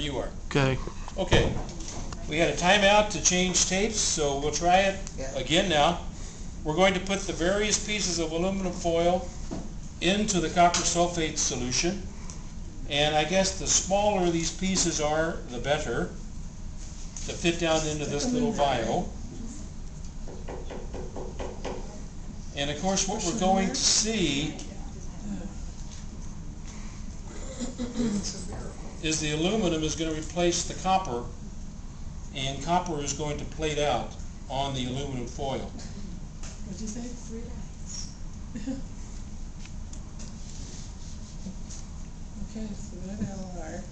you are. Okay. Okay. We had a timeout to change tapes, so we'll try it again now. We're going to put the various pieces of aluminum foil into the copper sulfate solution. And I guess the smaller these pieces are, the better, to fit down into this little vial. And of course what we're going to see is the aluminum is going to replace the copper, and copper is going to plate out on the aluminum foil. What'd you say? 3 lights. Okay, so that LR.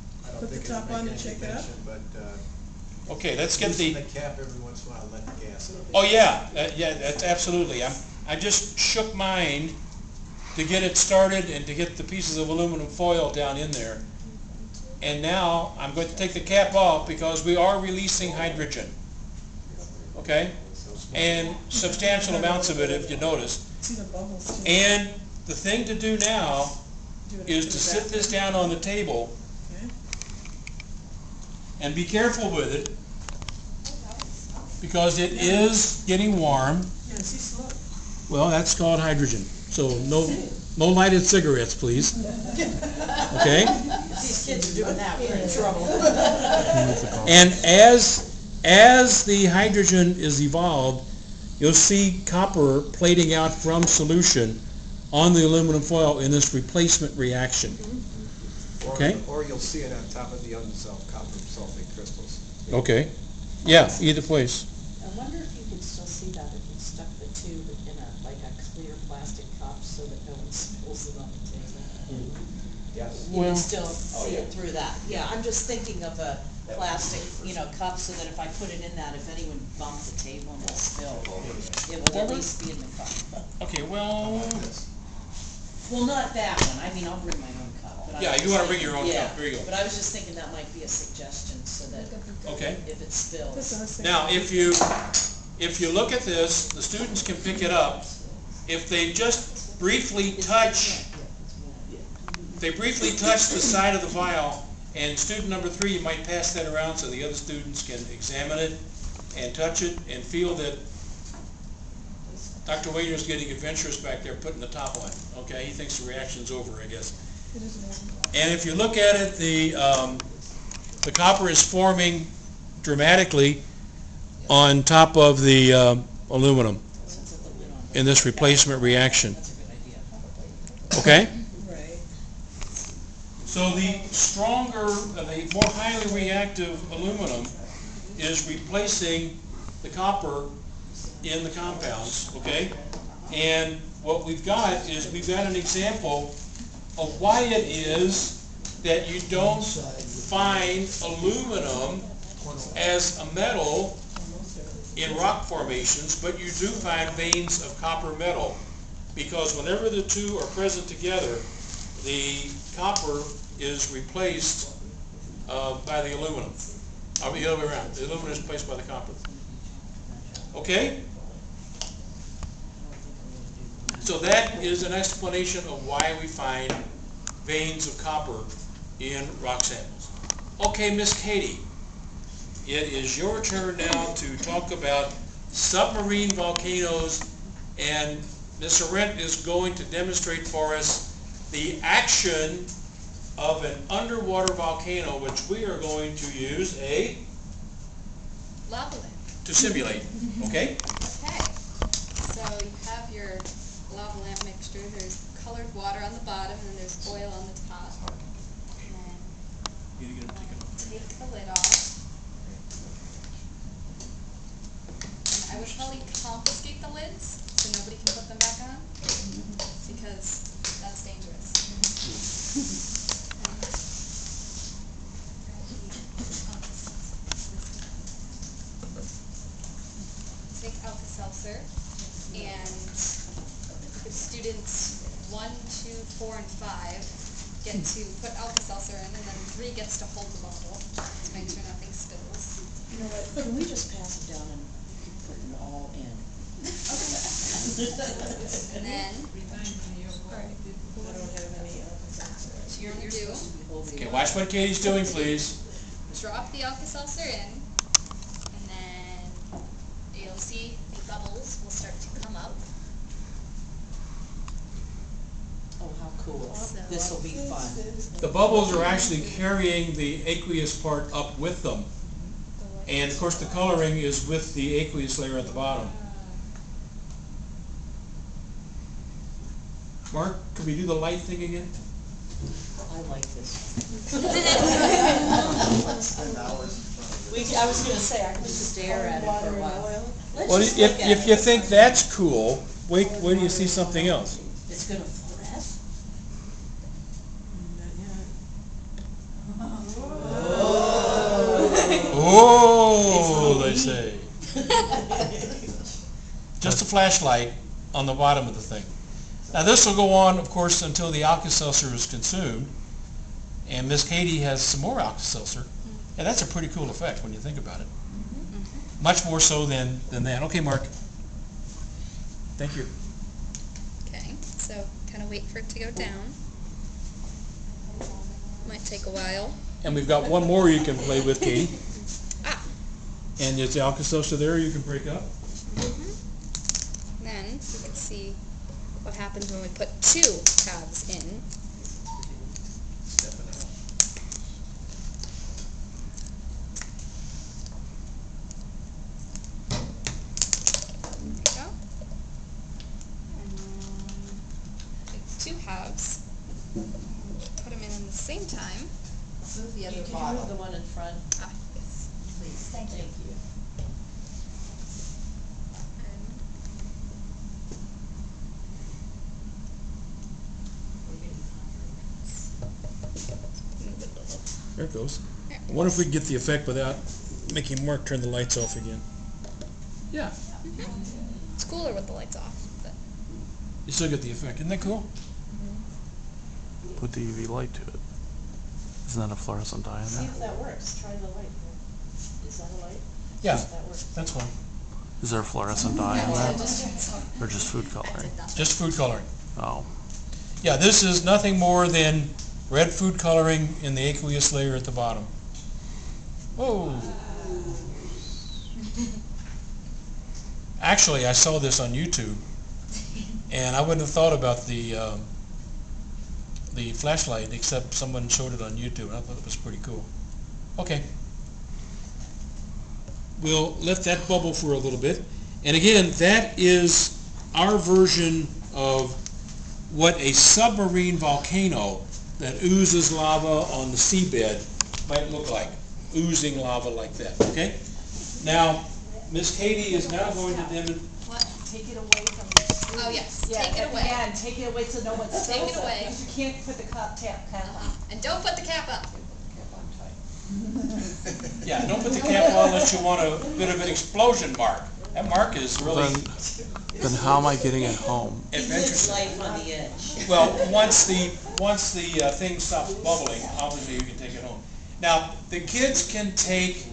Put the top on and shake it up. But, okay, let's get the cap every once in a while, let the gas in. Oh yeah, yeah, that's absolutely. I just shook mine to get it started and to get the pieces of aluminum foil down in there. And now I'm going to take the cap off because we are releasing hydrogen. Okay? And substantial amounts of it, if you notice. And the thing to do now is to sit this down on the table and be careful with it because it is getting warm. Well, that's called hydrogen. So no lighted cigarettes, please. Okay? These kids are doing that, we're in trouble. And as the hydrogen is evolved, you'll see copper plating out from solution on the aluminum foil in this replacement reaction. Okay? Or you'll see it on top of the undissolved copper sulfate crystals. Okay. Yeah, either place. I wonder if you could still see that if you stuck the tube in like a clear plastic cup so that no one spills it on the table. Yes. You can still see it through that. Yeah, I'm just thinking of a plastic, cup so that if I put it in that, if anyone bumped the table and it spilled, it would at least be in the cup. Okay, well, not that one. I mean, I'll bring my own cup. But yeah, you want to bring your own cup. There you go. But I was just thinking that might be a suggestion so that if it spills. Now, if you look at this, the students can pick it up. If they just briefly touch the side of the vial, and student number 3, you might pass that around so the other students can examine it and touch it and feel that Dr. Wader's getting adventurous back there putting the top on. Okay, he thinks the reaction's over, I guess. And if you look at it, the copper is forming dramatically on top of the aluminum in this replacement reaction. Okay? So the stronger, the more highly reactive aluminum is replacing the copper in the compounds, okay? And what we've got is we've got an example of why it is that you don't find aluminum as a metal in rock formations, but you do find veins of copper metal. Because whenever the two are present together, the copper is replaced by the aluminum. I'll be the other way around. The aluminum is replaced by the copper. Okay? So that is an explanation of why we find veins of copper in rock samples. Okay, Miss Katie, it is your turn now to talk about submarine volcanoes, and Ms. Arendt is going to demonstrate for us the action of an underwater volcano, which we are going to use a lava lamp to simulate. Okay? Okay. So you have your lava lamp mixture. There's colored water on the bottom, and then there's oil on the top. And then take the lid off. And I would probably confiscate the lids so nobody can put them back on, because that's dangerous. Take Alka Saucer, and students 1, 2, 4, and 5 get to put Alka Saucer in, and then 3 gets to hold the bottle to make sure nothing spills. You know what, can we just pass it down and put it all in? And then, I don't have any you're going to do, Okay, watch what Katie's doing, please. drop the Alka Saucer in, and then you'll see the bubbles will start to come up. Oh, how cool. So- This'll be fun. The bubbles are actually carrying the aqueous part up with them. And of course the coloring is with the aqueous layer at the bottom. Mark, could we do the light thing again? I like this. And now it's I was gonna say, I could stare at it for a while. Let's Well, just look at if it. you think that's cool, wait till you see something else. It's gonna fluoresce? Oh, they say. Just a flashlight on the bottom of the thing. Now this will go on, of course, until the Alka Saucer is consumed. And Miss Katie has some more Alka Saucer. And that's a pretty cool effect when you think about it. Much more so than that. Okay, Mark. Thank you. Okay, so kind of wait for it to go down. Might take a while. And we've got one more you can play with, Katie. Ah. And there's the Alka Saucer there you can break up. Then you can see what happens when we put 2 halves in. There we go. And then take 2 halves. Put them in the same time. Move the other Can you bottle. move The one in front, Ah, yes. please. Thank you. We're getting hungry. Move it a little. There it goes. There. I wonder if we can get the effect without making Mark turn the lights off again. Yeah, It's cooler with the lights off, but you still get the effect. Isn't that cool? Put the UV light to it. Isn't that a fluorescent dye in See there? if that works. Try the light. Is that a light? Yeah, That works. that's one. Is there a fluorescent dye in there? that's Or just food coloring? Just food coloring. Oh, Yeah, this is nothing more than red food coloring in the aqueous layer at the bottom. Oh. Actually, I saw this on YouTube, and I wouldn't have thought about the flashlight, except someone showed it on YouTube, and I thought it was pretty cool. Okay. We'll let that bubble for a little bit. And again, that is our version of what a submarine volcano that oozes lava on the seabed might look like. Oozing lava like that, okay? Now, Miss Katie is now going to demonstrate. What? Take it away from the screen. Oh, yes. Yeah, Take it at the away. end, take it away so no one spills Take it away. Because you can't put the cap on. and don't put the cap up. Cap on tight. Yeah, don't put the cap on unless you want a bit of an explosion mark. That mark is really then how am I getting it home? He lives adventurous. life on the edge. Well, once the thing stops bubbling, obviously you can take it home. Now, the kids can take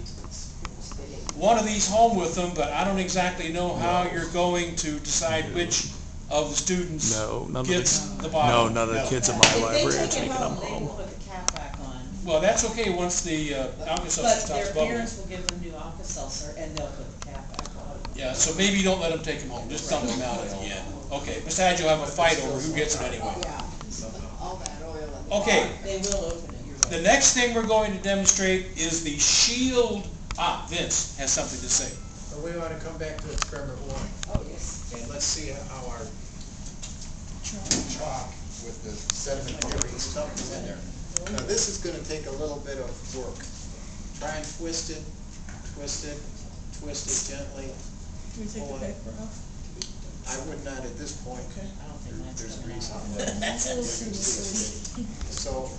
one of these home with them, but I don't exactly know how you're going to decide which of the students No, none of gets the the bottle. none of the kids in my If library they are take taking it them home, they home. will put the cap back on. Well, that's okay once the Alka Saucer But stops their bubbling. parents will give them new Aqua Saucer and they'll put the cap back on. Yeah, so maybe don't let them take them home, just dump them out at the end. Okay, besides you'll have a fight over who gets it anyway. All that oil and. Okay, They will open it, you're right. the next thing we're going to demonstrate is the shield. Vince has something to say. So we want to come back to experiment 1, Oh, yes. and let's see how our chalk with the sedimentary stuff is in there. Now, this is going to take a little bit of work. Try and twist it gently. Can we take the paper off? I would not at this point. I don't think that's There's gonna grease on happen. there. So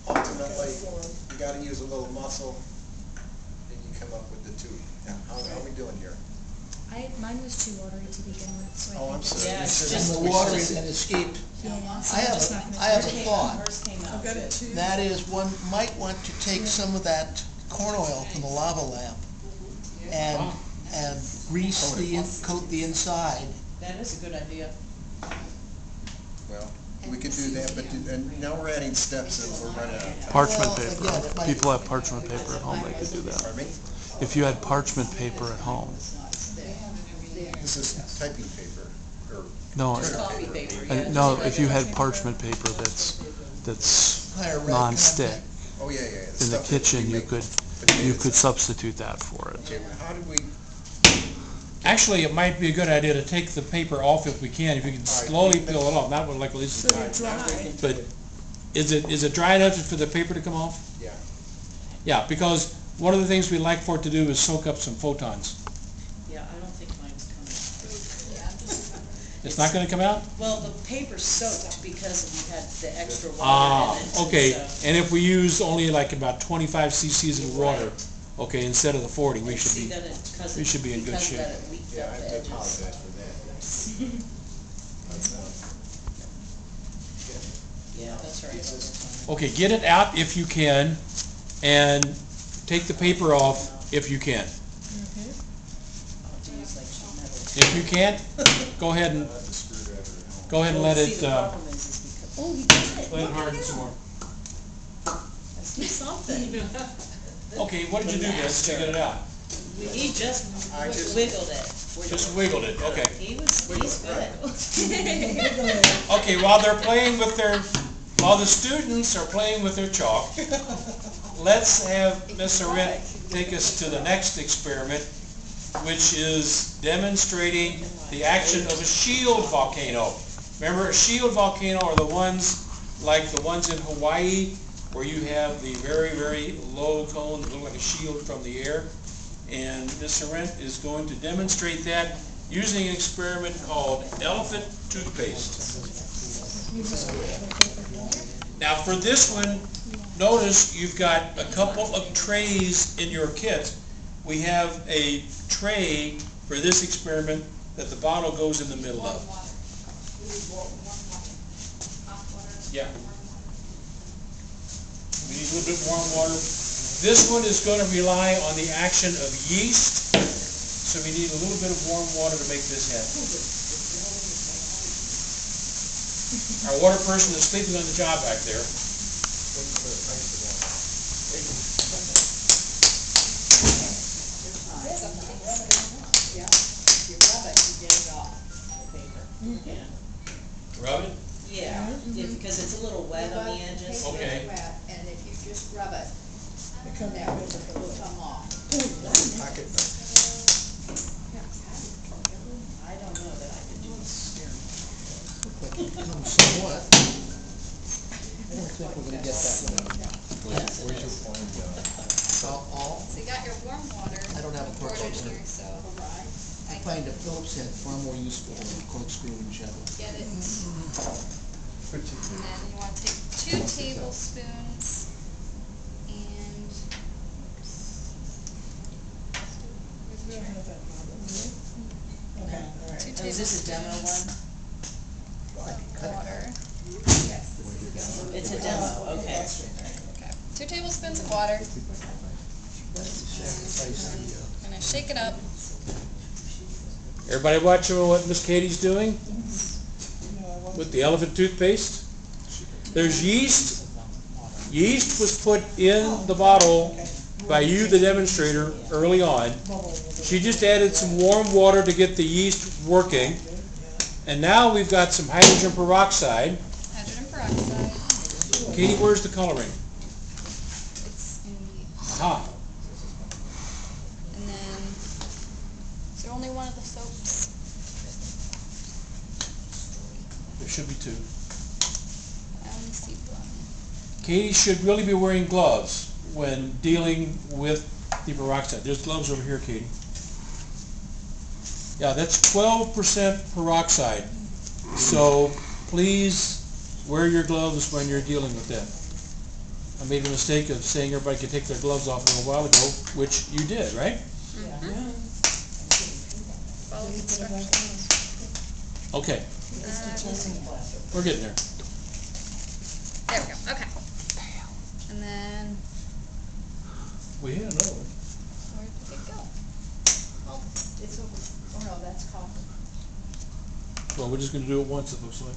ultimately, you got to use a little muscle, and you come up with the tube. Now, how are we doing here? Mine was too watery to begin with, so I Oh, I'm think sorry. Yeah, You it's said just- it's The water it's just- that escaped. yeah, so I I'm have just a- not gonna I have do a it. thought. Hers came out I've got good. it too. That is, one might want to take some of that corn oil from the lava lamp and grease coat the inside. That is a good idea. Well, We could do that, but and now we're adding steps and we're running out of time. Parchment Well, paper. again, it might- People have parchment paper at home, they could do that. Pardon me? If you had parchment paper at home. This is typing paper, or No, printer Copy paper. paper, yeah. no, if you had parchment paper that's Higher red non-stick, contact. Oh, yeah, yeah. in the stuff that kitchen, we you make could potatoes. substitute that for it. Okay, but how did we, Actually, it might be a good idea to take the paper off if we can, if you can slowly peel it off, not like Lisa's So doing. they're dry. But is it dry enough for the paper to come off? yeah. Yeah, because one of the things we like for it to do is soak up some photons. Yeah, I don't think mine's coming. It's not gonna come out? Well, the paper's soaked because we had the extra water Ah, in it. okay, so- and if we use only like about 25 cc's of water, okay, instead of the 40, we should See, be, then because we should be in good because shape. that it leaked Yeah, up I have the to edges. apologize for that. Yeah, that's right. Okay, get it out if you can, and take the paper off if you can. Okay. I'll have to use like some metal. If you can't, go ahead and, go ahead and let Well, it, see, the problem is because, oh, you got it. let it harden some more. Let's do something. Okay, what did you do, Vince, to get it out? He just I just- wiggled it. Just wiggled it, okay. He's good. Okay, while the students are playing with their chalk, let's have Ms. Arendt take us to the next experiment, which is demonstrating the action of a shield volcano. Remember, a shield volcano are the ones like the ones in Hawaii, where you have the very, very low cone that look like a shield from the air. And Ms. Arendt is going to demonstrate that using an experiment called elephant toothpaste. Now for this one, notice you've got a couple of trays in your kit. We have a tray for this experiment that the bottle goes in the middle of. Yeah. We need a little bit warm water. This one is going to rely on the action of yeast, so we need a little bit of warm water to make this happen. Our water person is sleeping on the job back there. Rub it? Yeah, because it's a little wet on the edges. Okay. And if you just rub it, It comes that out. will come off. Pocket knife. I don't know that I could do this. Somewhat. I don't think we're gonna get that one. Yes, it Where's your is. point, All, So you got your warm water I don't have a poured in corkscrew. here, so I find a Phillips head far more useful than a corkscrew and shovel. get it. And then you want to take 2 tablespoons and We don't have that problem, do we? Okay, all right. 2 Oh, is this a demo tablespoons one? of water. It's a demo, okay. Okay. 2 tablespoons of water. I'm gonna shake it up. Everybody watching what Miss Katie's doing No, I won't. with the elephant toothpaste? There's yeast. Yeast was put in the bottle by you, the demonstrator, early on. She just added some warm water to get the yeast working. And now we've got some hydrogen peroxide. Hydrogen peroxide. Katie, where's the coloring? It's in the, Aha. and then, is there only one of the soaps? There should be 2. I only see one. Katie should really be wearing gloves when dealing with the peroxide. There's gloves over here, Katie. Yeah, that's 12% peroxide. So please wear your gloves when you're dealing with that. I made the mistake of saying everybody could take their gloves off a little while ago, which you did, right? Follow the instructions. Okay, we're getting there. There we go, okay. And then, We had another one. where did it go? Oh, it's over, oh no, that's coffee. Well, we're just gonna do it once, it looks like.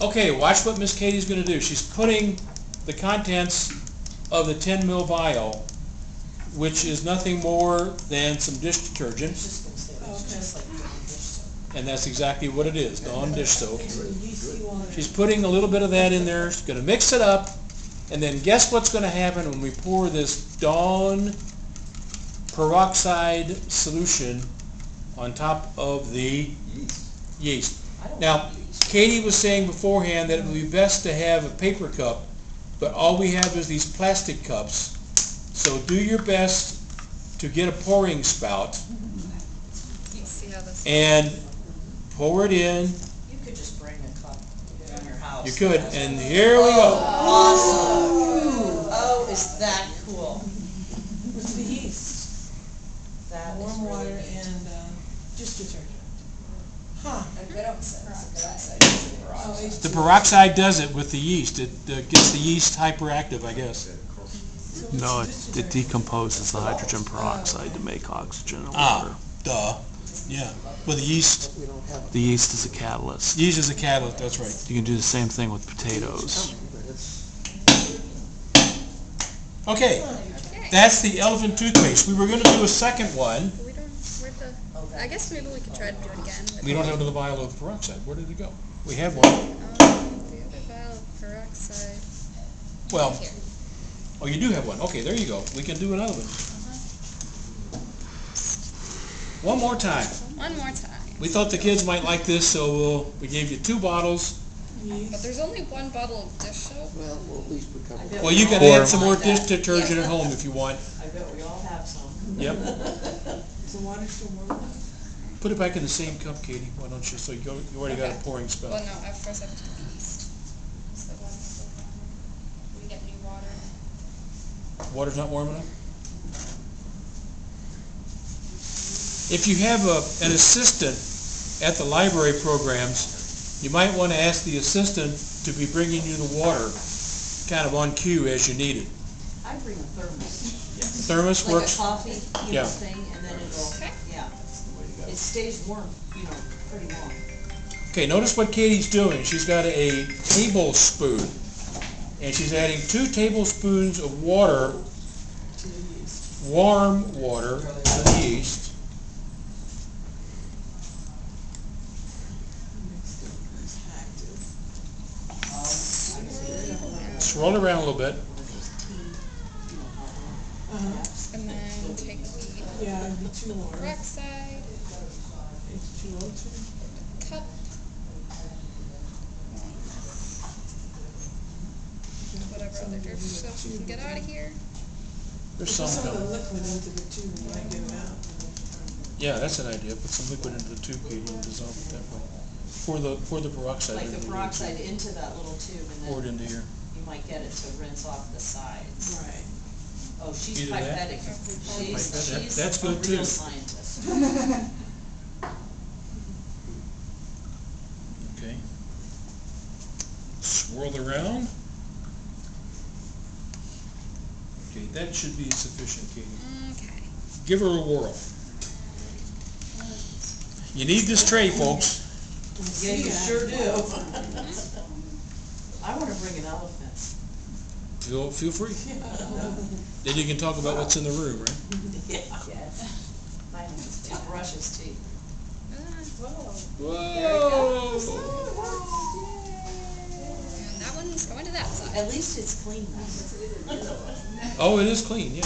Okay, watch what Miss Katie's gonna do. She's putting the contents of the 10 ml vial, which is nothing more than some dish detergent, and that's exactly what it is, Dawn dish soap. She's putting a little bit of that in there. She's gonna mix it up, and then guess what's gonna happen when we pour this Dawn peroxide solution on top of the yeast. Now, Katie was saying beforehand that it would be best to have a paper cup, but all we have is these plastic cups. So do your best to get a pouring spout You see how this. and pour it in. You could just bring a cup from your house. You could, and here we go. Awesome. Oh, is that cool? With the yeast, That is warm really water neat. and, dish detergent. Huh. And peroxide. Oh, H2O. The peroxide does it with the yeast. It gets the yeast hyperactive, I guess. So No, what's the it dish detergent? decomposes the hydrogen peroxide to make oxygen and water. Ah, duh. Yeah, with the yeast. The yeast is a catalyst. Yeast is a catalyst, that's right. You can do the same thing with potatoes. Okay, Okay. that's the elephant toothpaste. We were gonna do a second one. We don't, where'd the, I guess maybe we could try to do it again. with We don't the- have another vial of peroxide. Where did it go? We had one. The other vial of peroxide. Well, Here. oh, you do have one. Okay, there you go. We can do another one. One more time. One more time. We thought the kids might like this, so we gave you 2 bottles. But there's only one bottle of dish soap. Well, we'll at least put cover. Well, you can Or- add some more dish detergent at home if you want. I bet we all have some. Yep. Is the water still warm? Put it back in the same cup, Katie. Why don't you? So you already got a Okay. pouring Well, spout. no, I first have to do yeast. So we get new water. Water's not warm enough? If you have an assistant at the library programs, you might want to ask the assistant to be bringing you the water kind of on cue as you need it. I bring a thermos. Thermos Like a works. coffee, Yeah. thing, and then it'll, Okay. yeah. It stays warm, pretty long. Okay, notice what Katie's doing. She's got a tablespoon, and she's adding 2 tablespoons of water, warm water, to the yeast. Swirl it around a little bit. And then take the Yeah, it'd be too warm. peroxide, H2O2. cup. Whatever other dish soap we can get out of here. There's Put some some of the coming. liquid into the tube and might get it out. Yeah, that's an idea. Put some liquid into the tube, Katie, and dissolve it that way. Pour the peroxide Like into the the peroxide into that little tube, Pour it and then into here. you might get it to rinse off the sides. Right. Oh, she's Either that- pipetting. Pipette, She's that's a good too. real scientist. Okay. Swirl it around. Okay, that should be sufficient, Katie. Okay. Give her a whirl. You need this tray, folks. Yeah, you sure do. I wanna bring an elephant. Feel free. Then you can talk about what's in the room, right? Yeah. To brush his teeth. Whoa! And that one's going to that side. At least it's clean now. Oh, it is clean, yeah.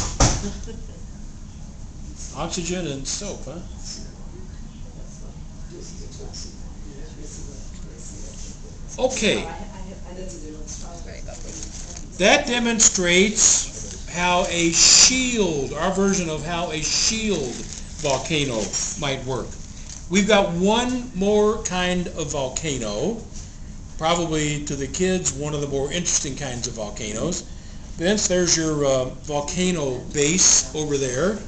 Oxygen and soap, huh? Okay. Very bubbly. That demonstrates how a shield, our version of how a shield volcano might work. We've got one more kind of volcano, probably to the kids one of the more interesting kinds of volcanoes. Vince, there's your volcano base over there.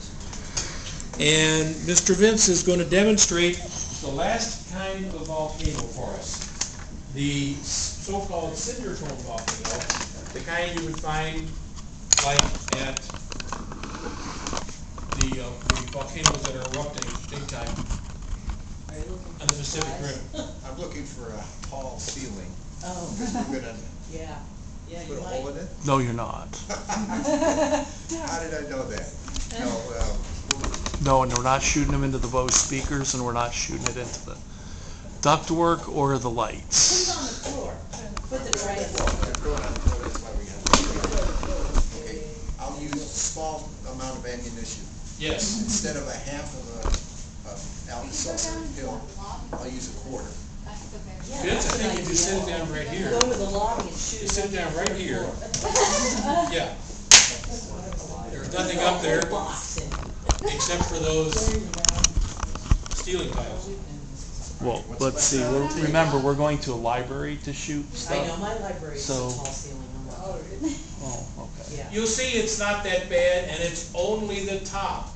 And Mr. Vince is going to demonstrate the last kind of volcano for us. The so-called cinder cone volcano, the kind you would find like at the volcanoes that are erupting big time on the Pacific Rim. I'm looking for a tall ceiling. Oh, Because we're gonna yeah, yeah, you put a might. hole in it. No, you're not. How did I know that? No, No, and we're not shooting them into the Bose speakers, and we're not shooting it into the ductwork or the Put lights. it on the floor, put the tray. that's why we got. Okay, I'll use a small amount of ammunition. Yes, Instead of a half of Alka Saucer pill, I'll use a quarter. That's the very. Yeah, Vince, I that's an think if you sit idea. down right here, Go to the lobby and shoot you it sit on down the right floor. here, yeah. There's nothing up there Box in. except for those stealing tiles. Well, let's see, remember, we're going to a library to shoot I know, stuff. my library is a So- tall ceiling, I'm not, Oh, okay. yeah. You'll see it's not that bad, and it's only the top.